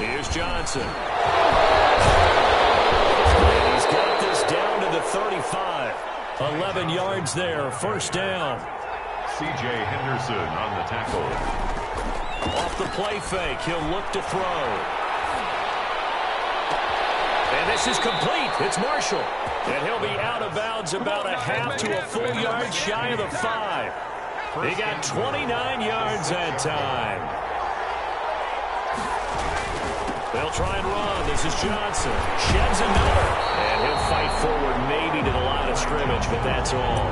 Here's Johnson. And he's got this down to the 35. 11 yards there, first down. C.J. Henderson on the tackle. Off the play fake, he'll look to throw. And this is complete. It's Marshall. And he'll be out of bounds about a half to a full yard shy of the 5. He got 29 yards that time. They'll try and run. This is Johnson. Sheds another. And he'll fight forward maybe to the line of scrimmage, but that's all.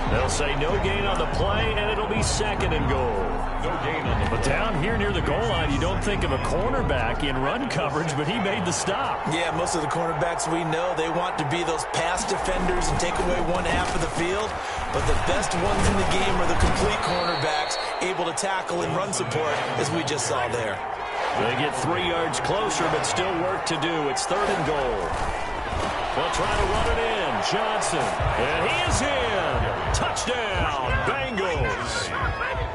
They'll say no gain on the play, and it'll be second and goal. No gain on the play. But down here near the goal line, you don't think of a cornerback in run coverage, but he made the stop. Yeah, most of the cornerbacks we know, they want to be those pass defenders and take away one half of the field. But the best ones in the game are the complete cornerbacks, able to tackle and run support, as we just saw there. They get 3 yards closer, but still work to do. It's third and goal. They'll try to run it in. Johnson. And he is in. Touchdown, Bengals.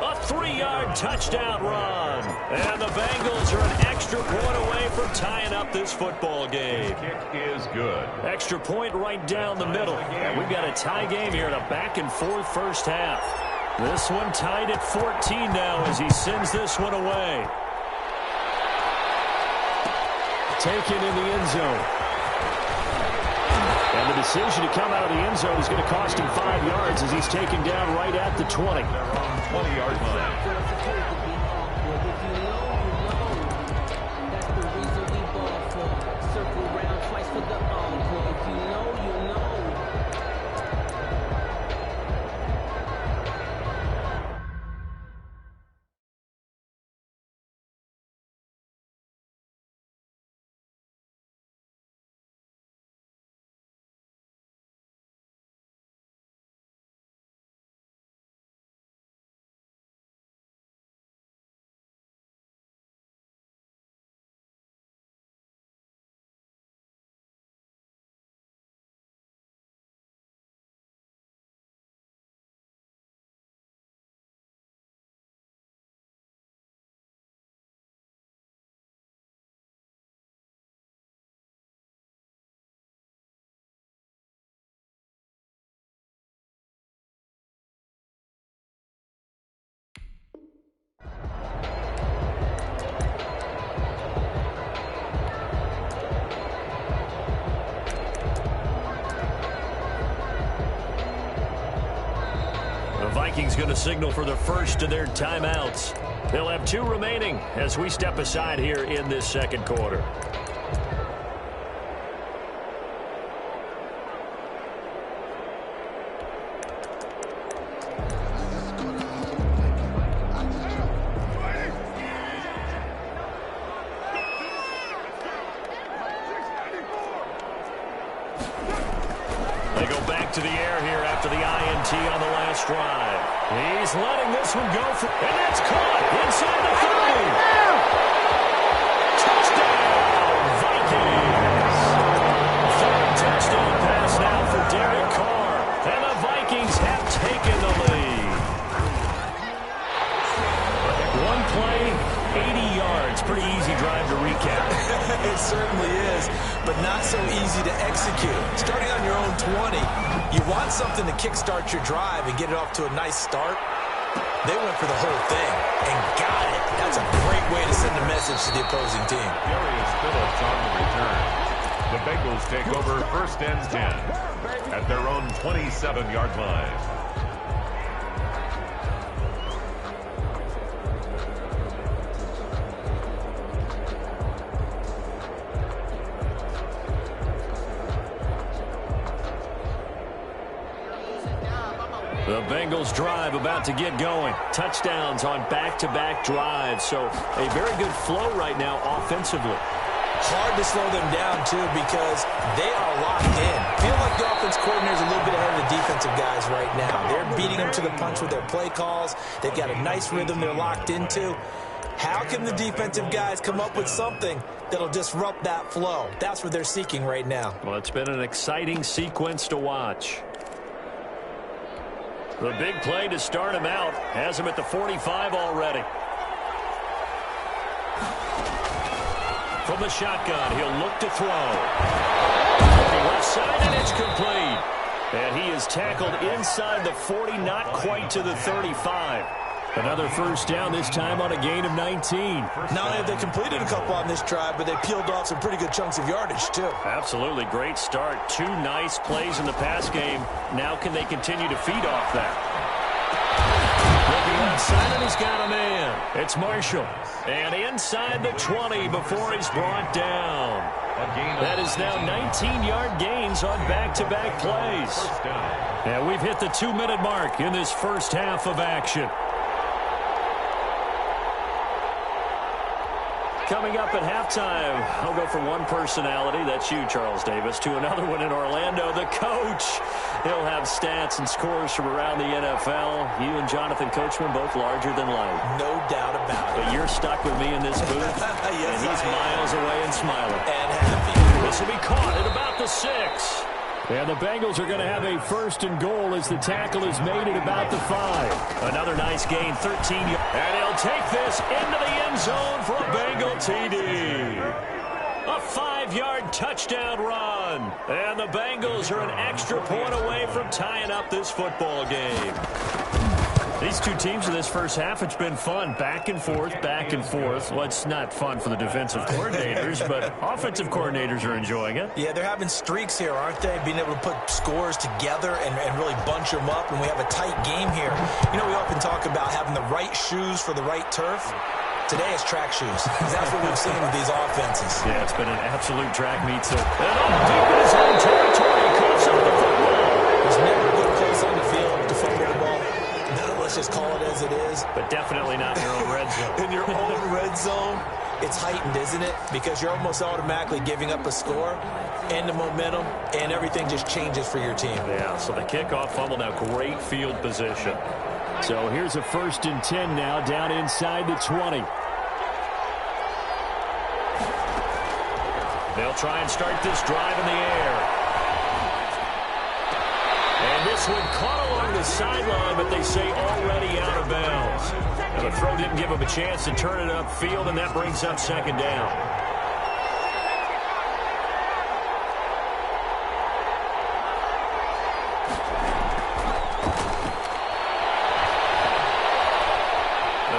A 3-yard touchdown run. And the Bengals are an extra point away from tying up this football game. Kick is good. Extra point right down the middle. And we've got a tie game here in a back-and-forth first half. This one tied at 14 now as he sends this one away. Taken in the end zone. And the decision to come out of the end zone is going to cost him 5 yards as he's taken down right at the 20. 20-yard line. Vikings going to signal for the first of their timeouts. They'll have 2 remaining as we step aside here in this second quarter. They go back to the air here after the INT on the last drive. He's letting this one go for, and that's caught inside the 30. Touchdown, Vikings. Third touchdown pass now for Derek Carr, and the Vikings have taken the lead. One play, 80 yards. Pretty easy drive to recap. It certainly is, but not so easy to execute. Starting on your own 20, you want something to kickstart your drive and get it off to a nice start. They went for the whole thing and got it. That's a great way to send a message to the opposing team. Darius Phillips on the return. The Bengals take over first and 10 at their own 27-yard line. The Bengals drive about to get going. Touchdowns on back-to-back drives. So a very good flow right now offensively. Hard to slow them down, too, because they are locked in. Feel like the offense coordinator is a little bit ahead of the defensive guys right now. They're beating them to the punch with their play calls. They've got a nice rhythm they're locked into. How can the defensive guys come up with something that'll disrupt that flow? That's what they're seeking right now. Well, it's been an exciting sequence to watch. The big play to start him out has him at the 45 already. From the shotgun, he'll look to throw. Looking left side, and it's complete. And he is tackled inside the 40, not quite to the 35. Another first down, this time on a gain of 19. Not only have they completed a couple on this drive, but they peeled off some pretty good chunks of yardage, too. Absolutely. Great start. 2 nice plays in the pass game. Now can they continue to feed off that? Looking left side, and he's got a man. It's Marshall. And inside the 20 before he's brought down. That is now 19-yard gains on back-to-back plays. And we've hit the 2-minute mark in this first half of action. Coming up at halftime, I'll go from one personality, that's you, Charles Davis, to another one in Orlando, the coach. He'll have stats and scores from around the NFL. You and Jonathan Coachman, both larger than life. No doubt about it. But you're stuck with me in this booth, yes, and he's miles away and smiling. And happy. This will be caught at about the 6. And the Bengals are going to have a first and goal as the tackle is made at about the 5. Another nice gain, 13. And he'll take this into the end zone for a Bengal TD. A 5-yard touchdown run. And the Bengals are an extra point away from tying up this football game. These two teams in this first half, it's been fun. Back and forth, back and forth. Well, it's not fun for the defensive coordinators, but offensive coordinators are enjoying it. Yeah, they're having streaks here, aren't they? Being able to put scores together and really bunch them up, and we have a tight game here. You know, we often talk about having the right shoes for the right turf. Today it's track shoes. That's what we've seen with these offenses. Yeah, it's been an absolute track meet. And all deep in his own territory, cuts up the football. There's never a good place on the field to fumble the ball. Let's just call it as it is. But definitely not in your own red zone. In your own red zone, it's heightened, isn't it? Because you're almost automatically giving up a score and the momentum, and everything just changes for your team. Yeah, so the kickoff fumble now, great field position. So here's a 1st and 10 now, down inside the 20. They'll try and start this drive in the air. And this one caught along the sideline, but they say already out of bounds. And the throw didn't give him a chance to turn it upfield, and that brings up 2nd down.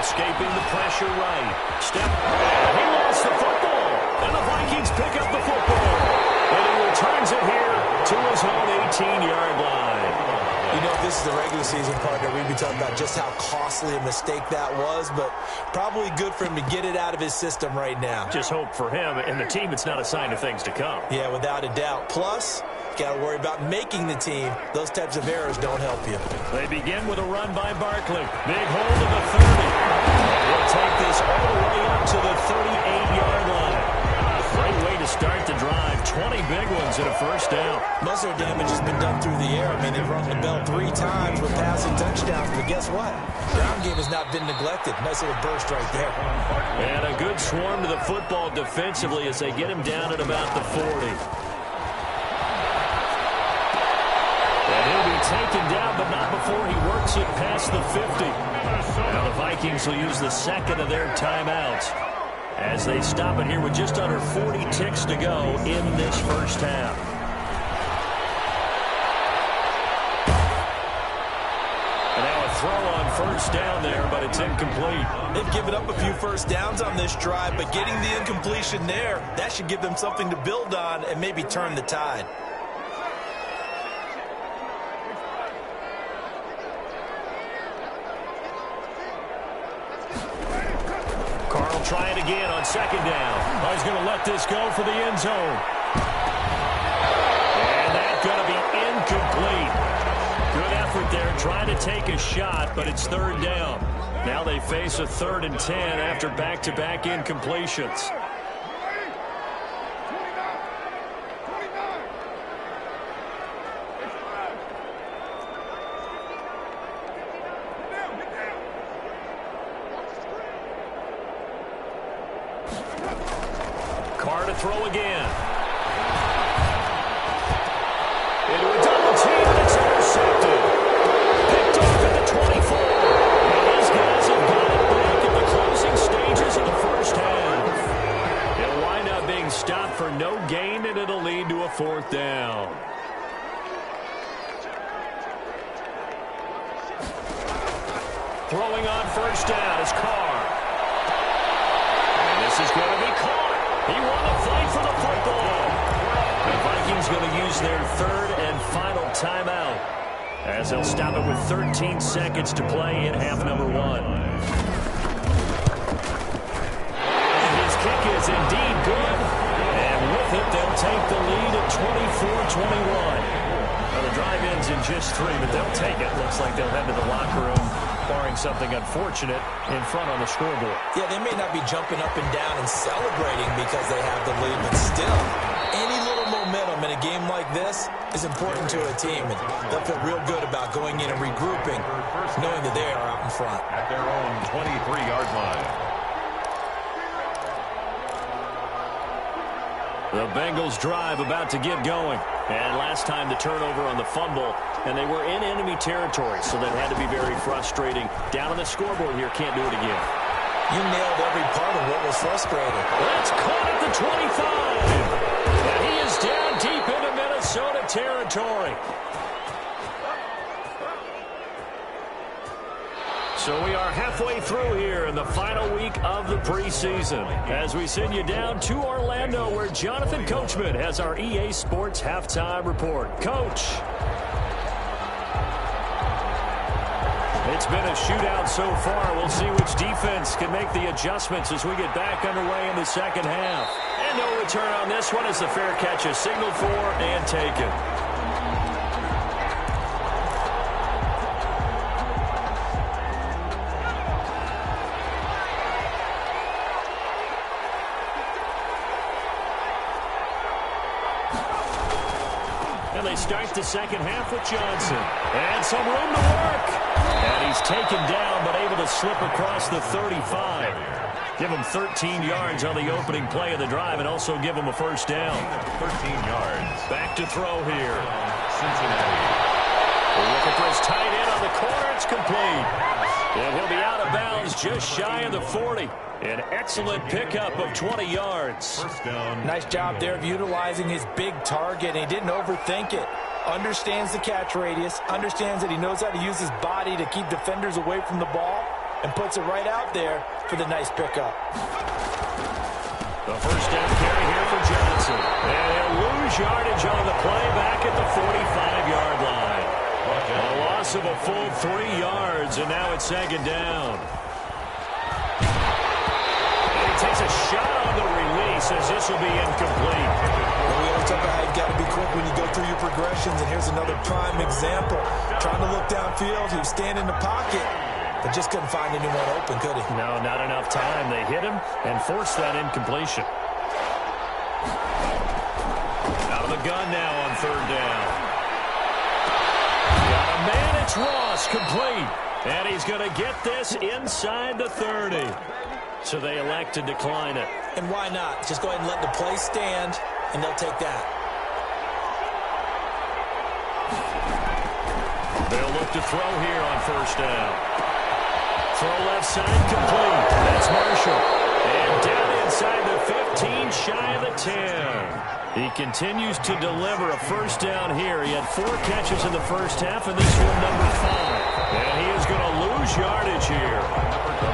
Escaping the pressure right. Step. And he lost the football. And the Vikings pick up the football. And he returns it here to his own 18-yard line. You know, if this is the regular season partner, we'd be talking about just how costly a mistake that was, but probably good for him to get it out of his system right now. Just hope for him and the team it's not a sign of things to come. Yeah, without a doubt. Plus, got to worry about making the team. Those types of errors don't help you. They begin with a run by Barkley. Big hold of the 30. He'll take this all the way up to the 38-yard line. Great way to start the drive. 20 big ones and a first down. Most of their damage has been done through the air. I mean, they've rung the bell 3 times with passing touchdowns, but guess what? Ground game has not been neglected. Nice little burst right there. And a good swarm to the football defensively as they get him down at about the 40. And he'll be taken down, but not before he works it past the 50. Now the Vikings will use the 2nd of their timeouts as they stop it here with just under 40 ticks to go in this first half. And now a throw on 1st down there, but it's incomplete. They've given up a few first downs on this drive, but getting the incompletion there, that should give them something to build on and maybe turn the tide. Try it again on 2nd down. Oh, he's going to let this go for the end zone. And that's going to be incomplete. Good effort there trying to take a shot, but it's 3rd down. Now they face a 3rd and 10 after back-to-back incompletions. Throw again. Into a double team, and it's intercepted. Picked off at the 24. And these guys have got it back in the closing stages of the first half. It'll wind up Throwing on first down is Carr. And this is going to be caught. He won the fight for the football. The Vikings going to use their third and final timeout, as they'll stop it with 13 seconds to play in half number 1. And his kick is indeed good. And with it, they'll take the lead at 24-21. Well, the drive ends in just 3, but they'll take it. Looks like they'll head to the locker room, barring something unfortunate in front on the scoreboard. Yeah, they may not be jumping up and down and celebrating because they have the lead, but still, any little momentum in a game like this is important to a team, and they'll feel real good about going in and regrouping, knowing that they are out in front. At their own 23-yard line. The Bengals drive about to get going. And last time the turnover on the fumble, and they were in enemy territory, so that had to be very frustrating. Down on the scoreboard here, can't do it again. You nailed every part of what was frustrating. That's caught at the 25. And he is down deep into Minnesota territory. So we are halfway through here in the final week of the preseason, as we send you down to Orlando, where Jonathan Coachman has our EA Sports halftime report. Coach. It's been a shootout so far. We'll see which defense can make the adjustments as we get back underway in the second half. And no return on this one as the fair catch is signaled for and taken. And they start the second half with Johnson. And some room to work. And he's taken down, but able to slip across the 35. Give him 13 yards on the opening play of the drive, and also give him a first down. 13 yards. Back to throw here. Cincinnati. Looking for his tight end on the corner. It's complete. And he'll be out of bounds just shy of the 40. An excellent pickup of 20 yards. First down. Nice job there of utilizing his big target. And he didn't overthink it. Understands the catch radius. Understands that he knows how to use his body to keep defenders away from the ball. And puts it right out there for the nice pickup. The first down carry here for Johnson. And he'll lose yardage on the play back at the 45-yard line. A loss of a full 3 yards, and now it's second down. And he takes a shot on the release as this will be incomplete. Well, we always talk about how you've got to be quick when you go through your progressions, and here's another prime example. Trying to look downfield, he was standing in the pocket, but just couldn't find anyone open, could he? No, not enough time. They hit him and forced that incompletion. Out of the gun now on third down. Got a man, it's Ross, complete. And he's going to get this inside the 30. So they elect to decline it. And why not? Just go ahead and let the play stand, and they'll take that. They'll look to throw here on first down. Throw left side, complete. That's Marshall. And down inside the 15, shy of the 10. He continues to deliver a first down here. He had 4 catches in the first half, and this one number 5. And he is going to lose yardage here.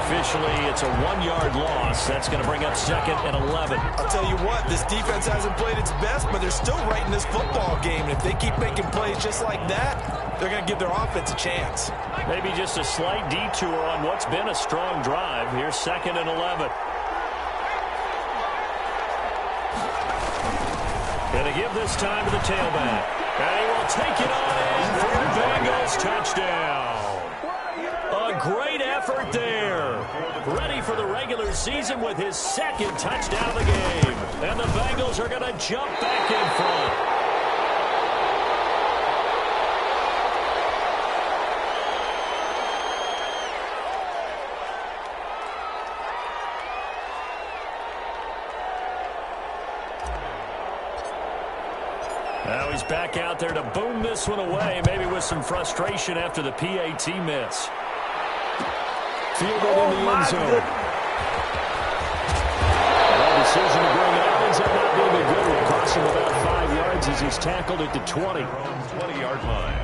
Officially, it's a 1-yard loss. That's going to bring up second and 11. I'll tell you what, this defense hasn't played its best, but they're still right in this football game. And if they keep making plays just like that, they're going to give their offense a chance. Maybe just a slight detour on what's been a strong drive. Here's second and 11. Going to give this time to the tailback. And he will take it on in for the Bengals touchdown. A great effort there. Ready for the regular season with his second touchdown of the game. And the Bengals are going to jump back in front. Now he's back out there to boom this one away, maybe with some frustration after the PAT miss. Fielded in the end zone. That decision to bring it out ends up not being a good one. Costs him about 5 yards as he's tackled at the 20. 20-yard line.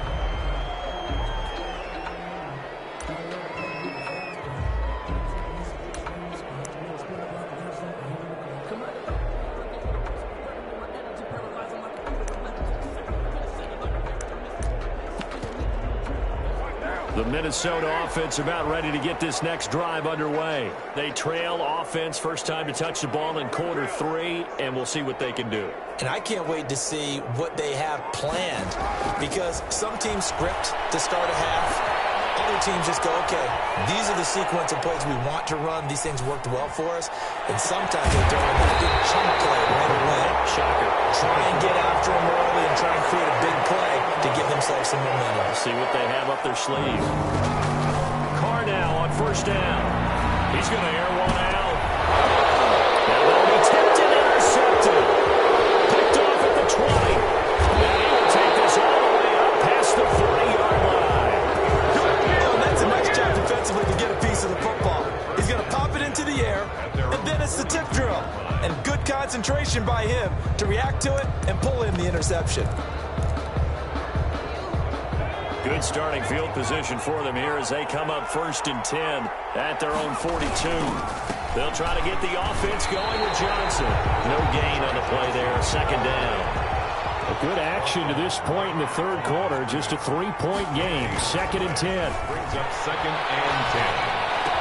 The Minnesota offense about ready to get this next drive underway. They trail offense, first time to touch the ball in quarter 3, and we'll see what they can do. And I can't wait to see what they have planned, because some teams script to start a half. Other teams just go, okay, these are the sequence of plays we want to run. These things worked well for us. And sometimes they throw in that big chunk play right away. Shocker. Try and get after them early and try and create a big play to give themselves some momentum. See what they have up their sleeve. Carr now on first down. He's going to air one out. Now that'll be tipped and intercepted. Picked off at the 20. And he will take this all the way up past the 40-yard line. That's a nice job defensively to get a piece of the football. He's going to pop it into the air, and then it's the tip drill. And good concentration by him to react to it and pull in the interception. Good starting field position for them here as they come up 1st and 10 at their own 42. They'll try to get the offense going with Johnson. No gain on the play there, 2nd down. A good action to this point in the 3rd quarter. Just a 3-point game. 2nd and 10. Brings up 2nd and 10.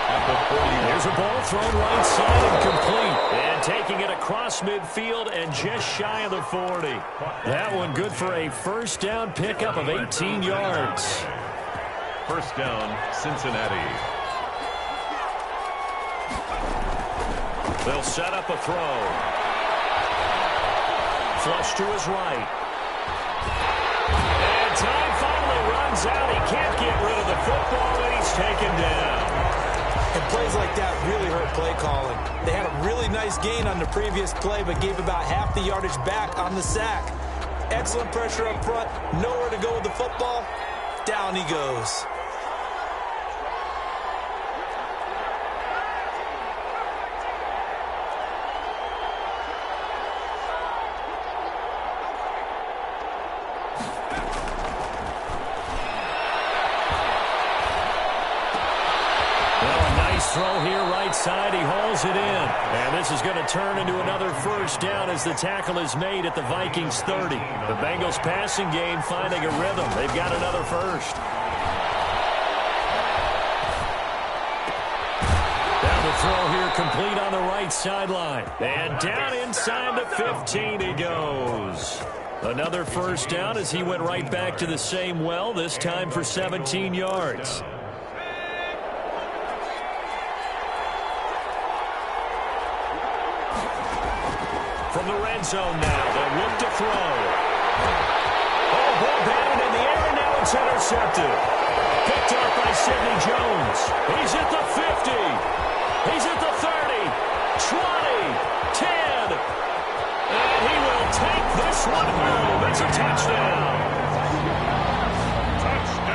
At the 40. There's a ball thrown right side and complete. And taking it across midfield and just shy of the 40. That one good for a first down pickup of 18 yards. First down, Cincinnati. They'll set up a throw. Flush to his right. And time finally runs out. He can't get rid of the football, and he's taken down. And plays like that really hurt play calling. They had a really nice gain on the previous play, but gave about half the yardage back on the sack. Excellent pressure up front. Nowhere to go with the football. Down he goes. Throw here right side. He hauls it in. And this is going to turn into another first down as the tackle is made at the Vikings 30. The Bengals passing game finding a rhythm. They've got another first. Down the throw here complete on the right sideline. And down inside the 15 he goes. Another first down as he went right back to the same well, this time for 17 yards. From the red zone now, they'll look to throw. Oh, ball batted in the air, and now it's intercepted. Picked off by Sidney Jones. He's at the 50. He's at the 30, 20, 10. And he will take this one home. It's a touchdown.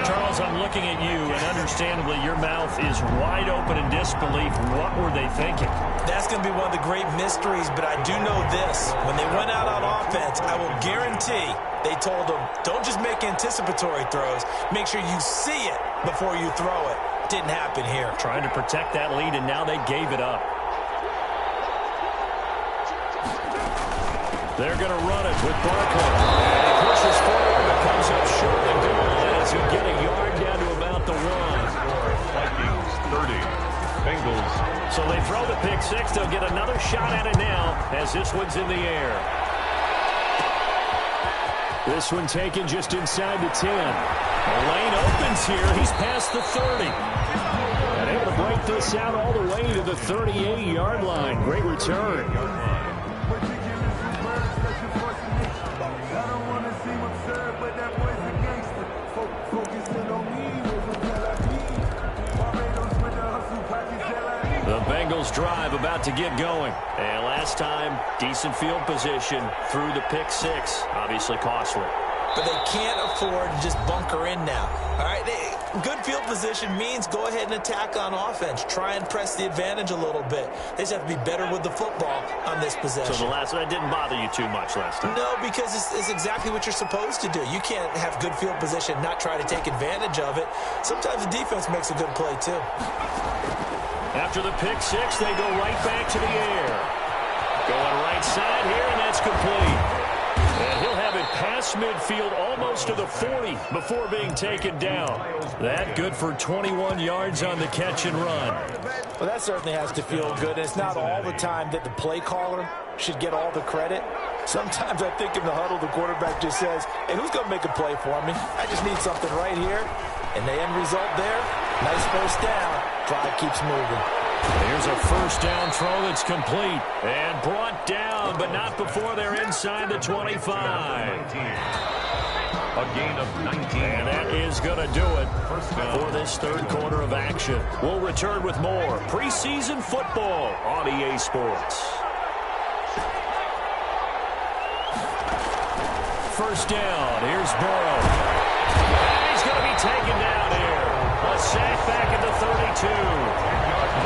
Charles, I'm looking at you, and understandably, your mouth is wide open in disbelief. What were they thinking? That's going to be one of the great mysteries, but I do know this. When they went out on offense, I will guarantee they told them, don't just make anticipatory throws. Make sure you see it before you throw it. Didn't happen here. Trying to protect that lead, and now they gave it up. They're going to run it with Barkley. And he pushes forward, but comes up short and goal line as he'll get a yard down to about the 1. Vikings 30. Bengals. So they throw the pick 6. They'll get another shot at it now as this one's in the air. This one taken just inside the 10. The lane opens here. He's past the 30. And able to break this out all the way to the 38-yard line. Great return. The Bengals drive about to get going. And last time, decent field position through the pick 6. Obviously costly. But they can't afford to just bunker in now. All right, good field position means go ahead and attack on offense. Try and press the advantage a little bit. They just have to be better with the football on this possession. So the last one didn't bother you too much last time? No, because it's exactly what you're supposed to do. You can't have good field position, not try to take advantage of it. Sometimes the defense makes a good play, too. After the pick 6, they go right back to the air. Going right side here, and that's complete. And he'll have it past midfield, almost to the 40 before being taken down. That good for 21 yards on the catch and run. Well, that certainly has to feel good. And it's not all the time that the play caller should get all the credit. Sometimes I think in the huddle, the quarterback just says, hey, who's going to make a play for me? I just need something right here. And the end result there, nice first down. Drive keeps moving. Here's a first down throw that's complete. And brought down, but not before they're inside the 25. A gain of 19. And that is going to do it for this third quarter of action. We'll return with more preseason football on EA Sports. First down. Here's Burrow. And he's going to be taken down here. A sack back at the 32.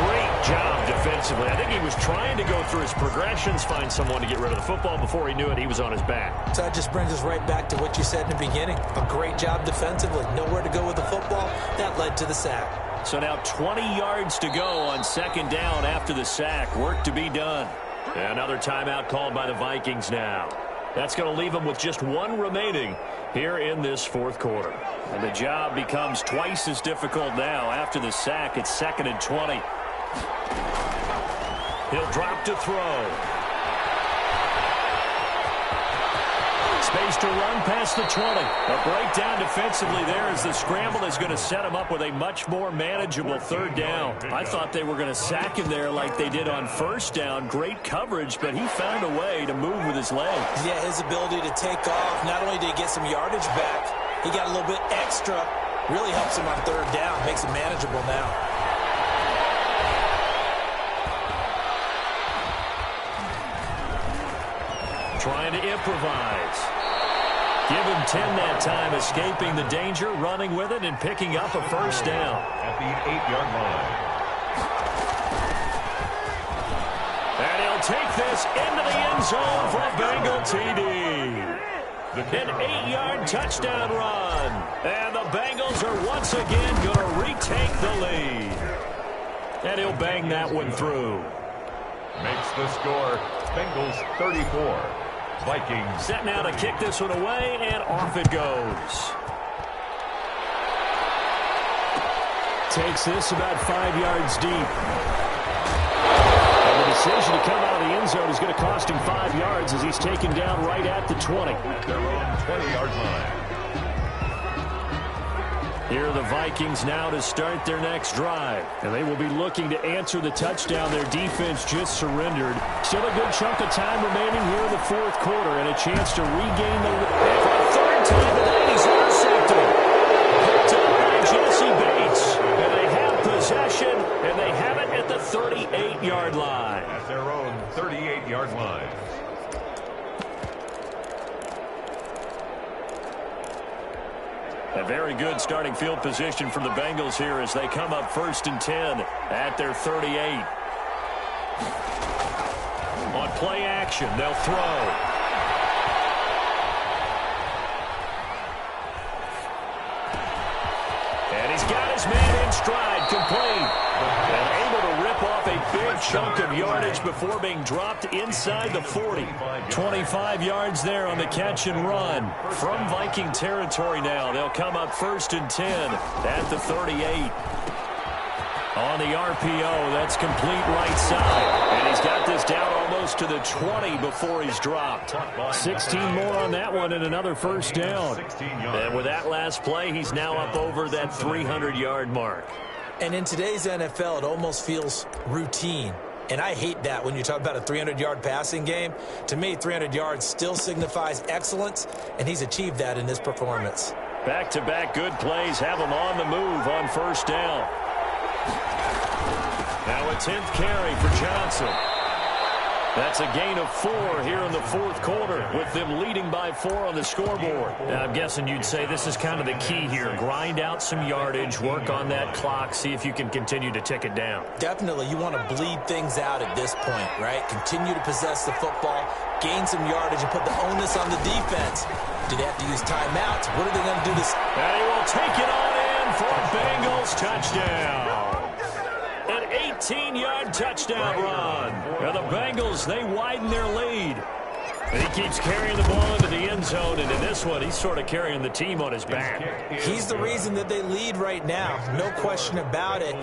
Great job defensively. I think he was trying to go through his progressions, find someone to get rid of the football. Before he knew it, he was on his back. So that just brings us right back to what you said in the beginning. A great job defensively. Nowhere to go with the football. That led to the sack. So now 20 yards to go on second down after the sack. Work to be done. Another timeout called by the Vikings now. That's going to leave them with just one remaining here in this fourth quarter. And the job becomes twice as difficult now. After the sack, it's 2nd and 20. He'll drop to throw. Space to run past the 20. A breakdown defensively there as the scramble is going to set him up with a much more manageable third down. I thought they were going to sack him there like they did on first down. Great coverage, but he found a way to move with his legs. Yeah, his ability to take off. Not only did he get some yardage back, he got a little bit extra. Really helps him on third down. Makes it manageable now. Trying to improvise. Give him 10 that time, escaping the danger, running with it, and picking up a first down. At the 8-yard line. And he'll take this into the end zone for a Bengal TD. An 8-yard touchdown run. And the Bengals are once again going to retake the lead. And he'll bang that one through. Makes the score Bengals 34. Vikings set now to kick this one away, and off it goes. Takes this about 5 yards deep. And the decision to come out of the end zone is going to cost him 5 yards as he's taken down right at the 20. at their own 20-yard line. Here are the Vikings now to start their next drive. And they will be looking to answer the touchdown their defense just surrendered. Still a good chunk of time remaining here in the fourth quarter and a chance to regain the lead. For a third time tonight, he's intercepted. Picked up by Jesse Bates. And they have possession, and they have it at the 38-yard line. At their own 38-yard line. A very good starting field position for the Bengals here as they come up 1st and 10 at their 38. On play action, they'll throw. And he's got his man in stride, complete. And able to rip off a big chunk of yardage before being dropped inside the 40. 25 yards there on the catch and run. From Viking territory now, they'll come up 1st and 10 at the 38. On the RPO, that's complete right side. And he's got this down almost to the 20 before he's dropped. 16 more on that one and another first down. And with that last play, he's now up over that 300-yard mark. And in today's NFL, it almost feels routine. And I hate that when you talk about a 300-yard passing game. To me, 300 yards still signifies excellence, and he's achieved that in this performance. Back-to-back good plays have him on the move on first down. Now a 10th carry for Johnson. That's a gain of 4 here in the fourth quarter with them leading by 4 on the scoreboard. Now, I'm guessing you'd say this is kind of the key here. Grind out some yardage, work on that clock, see if you can continue to tick it down. Definitely, you want to bleed things out at this point, right? Continue to possess the football, gain some yardage, and put the onus on the defense. Do they have to use timeouts? What are they going to do this? And he will take it on in for a Bengals touchdown. An 18-yard touchdown run. And the Bengals, they widen their lead. And he keeps carrying the ball into the end zone, and in this one, he's sort of carrying the team on his back. He's the reason that they lead right now, no question about it.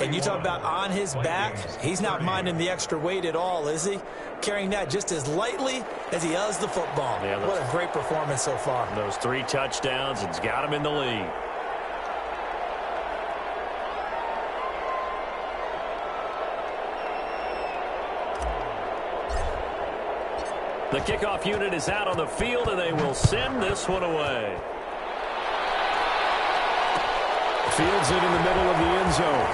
And you talk about on his back, he's not minding the extra weight at all, is he? Carrying that just as lightly as he does the football. Yeah, what a great performance so far. Those 3 touchdowns, it's got him in the lead. The kickoff unit is out on the field, and they will send this one away. Fields it in the middle of the end zone.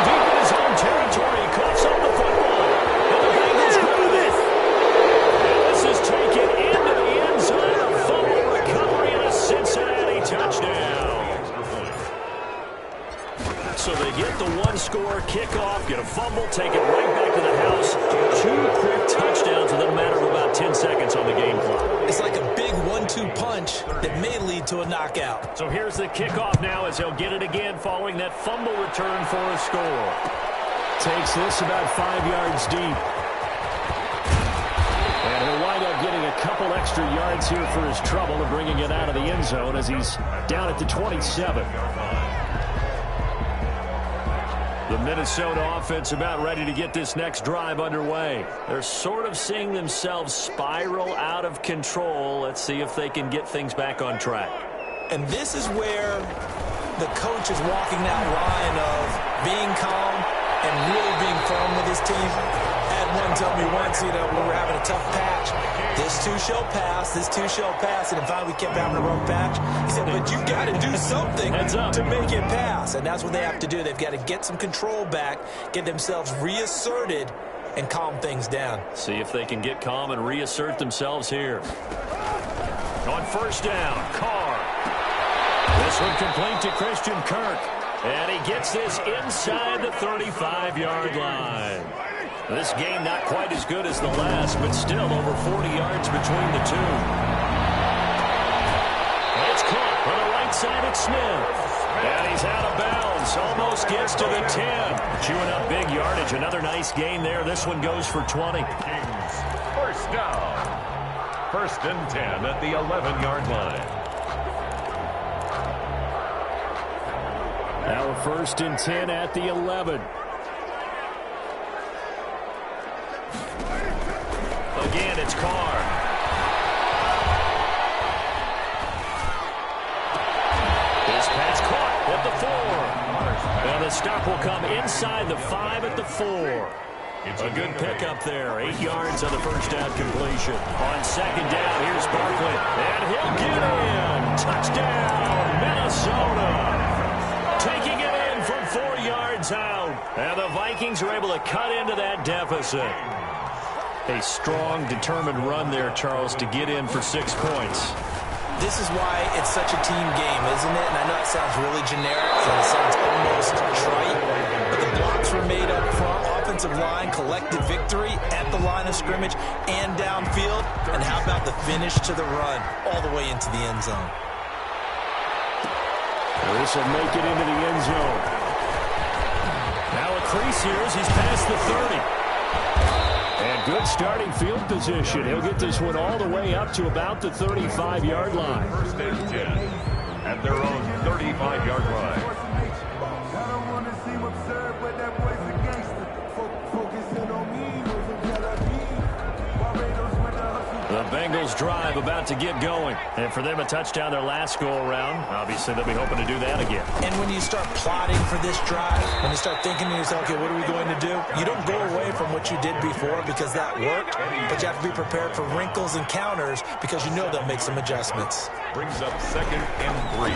Deep in his own territory, he coughs up the football. And the Bengals grab it. And this is taken into the end zone. A fumble recovery and a Cincinnati touchdown. So they get the one-score kickoff, get a fumble, take it right back to the house. 2 quick touchdowns within a matter of about 10 seconds on the game clock. It's like a big 1-2 punch that may lead to a knockout. So here's the kickoff now as he'll get it again following that fumble return for a score. Takes this about 5 yards deep. And he'll wind up getting a couple extra yards here for his trouble and bringing it out of the end zone as he's down at the 27. The Minnesota offense about ready to get this next drive underway. They're sort of seeing themselves spiral out of control. Let's see if they can get things back on track. And this is where the coach is walking that line of being calm and really being firm with his team. I had one tell me once, we were having a tough patch. This too shall pass, this too shall pass. And finally we kept having a rough patch. He said, but you got to do something to make it pass. And that's what they have to do. They've got to get some control back, get themselves reasserted, and calm things down. See if they can get calm and reassert themselves here. On first down, Carr. This one complete to Christian Kirk. And he gets this inside the 35-yard line. This game not quite as good as the last, but still over 40 yards between the two. It's caught on the right side at Smith. And he's out of bounds. Almost gets to the 10. Chewing up big yardage. Another nice gain there. This one goes for 20. Kings, first down. 1st and 10 at the 11-yard line. Now a 1st and 10 at the 11. Again, it's Carr. His pass caught at the 4. And the stop will come inside the 5 at the 4. A good pickup there. 8 yards on the first down completion. On 2nd down, here's Barkley. And he'll get in. Touchdown, Minnesota. Taking it in from 4 yards out. And the Vikings are able to cut into that deficit. A strong, determined run there, Charles, to get in for 6 points. This is why it's such a team game, isn't it? And I know it sounds really generic and it sounds almost trite, but the blocks were made up front. Offensive line collected victory at the line of scrimmage and downfield. And how about the finish to the run all the way into the end zone? This will make it into the end zone. Now a crease here as he's past the 30. And good starting field position. He'll get this one all the way up to about the 35-yard line. 1st and 10 at their own 35-yard line. The Bengals drive about to get going. And for them, a touchdown their last go-around. Obviously, they'll be hoping to do that again. And when you start plotting for this drive, when you start thinking to yourself, okay, what are we going to do? You don't go away from what you did before because that worked, but you have to be prepared for wrinkles and counters because you know they'll make some adjustments. Brings up 2nd and 3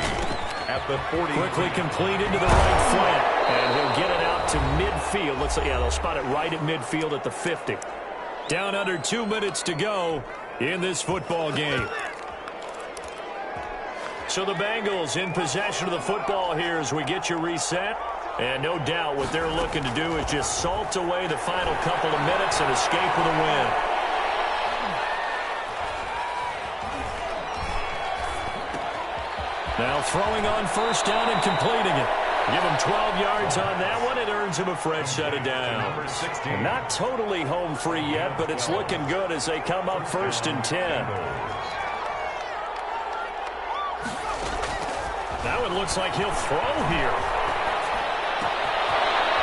at the 40. Quickly complete into the right flat. And he'll get it out to midfield. They'll spot it right at midfield at the 50. Down under 2 minutes to go in this football game. So the Bengals in possession of the football here as we get you reset. And no doubt what they're looking to do is just salt away the final couple of minutes and escape with a win. Now throwing on first down and completing it. Give him 12 yards on that one. It earns him a fresh set of downs. Not totally home free yet, but it's looking good as they come up 1st and 10. Now it looks like he'll throw here.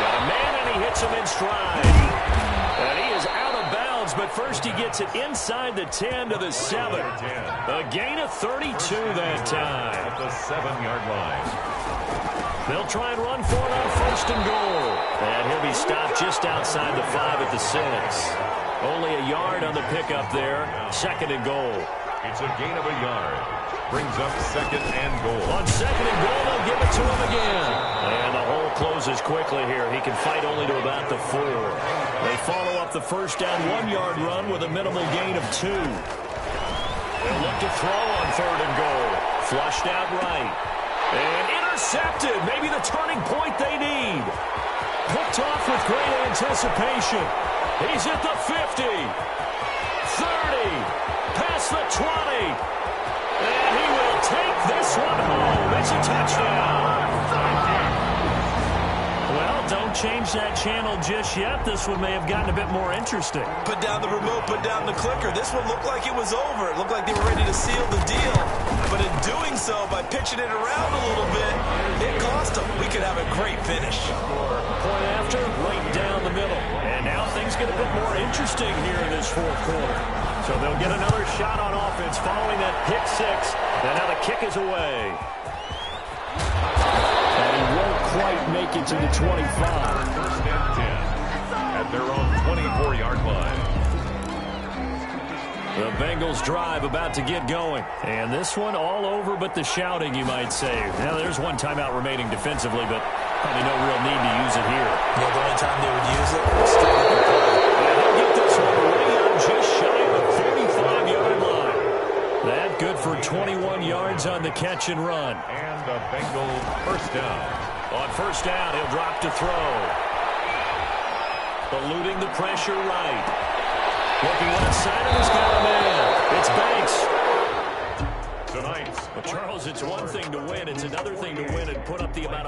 Got a man, and he hits him in stride. And he is out of bounds, but first he gets it inside the 10 to the 7. A gain of 32 that time. At the 7-yard line. They'll try and run for it on 1st and goal. And he'll be stopped just outside the 5 at the 6. Only a yard on the pickup there. 2nd and goal. It's a gain of a yard. Brings up 2nd and goal. On 2nd and goal, they'll give it to him again. And the hole closes quickly here. He can fight only to about the 4. They follow up the first down 1-yard run with a minimal gain of 2. They'll look to throw on 3rd and goal. Flushed out right. And intercepted. Maybe the turning point they need. Picked off with great anticipation. He's at the 50. 30. Past the 20. And he will take this one home. It's a touchdown. Well, don't change that channel just yet. This one may have gotten a bit more interesting. Put down the remote, put down the clicker. This one looked like it was over. It looked like they were ready to seal the deal. But in doing so, by pitching it around a little bit, it cost them. We could have a great finish. Point after, right down the middle. And now things get a bit more interesting here in this 4th quarter. So they'll get another shot on offense following that pick 6. And now the kick is away. And he won't quite make it to the 25. 1st and 10. At their own 24-yard line. The Bengals drive about to get going. And this one all over but the shouting, you might say. Now, there's one timeout remaining defensively, but probably no real need to use it here. Yeah, the only time they would use it was strictly for play. And they'll get this one way up just shy of the 35-yard line. That good for 21 yards on the catch and run. And a Bengal 1st down. On 1st down, he'll drop to throw. Eluding the pressure right. Looking outside, and he's got a man. It's Banks. Tonight. But, Charles, it's one thing to win. It's another thing to win and put up the amount of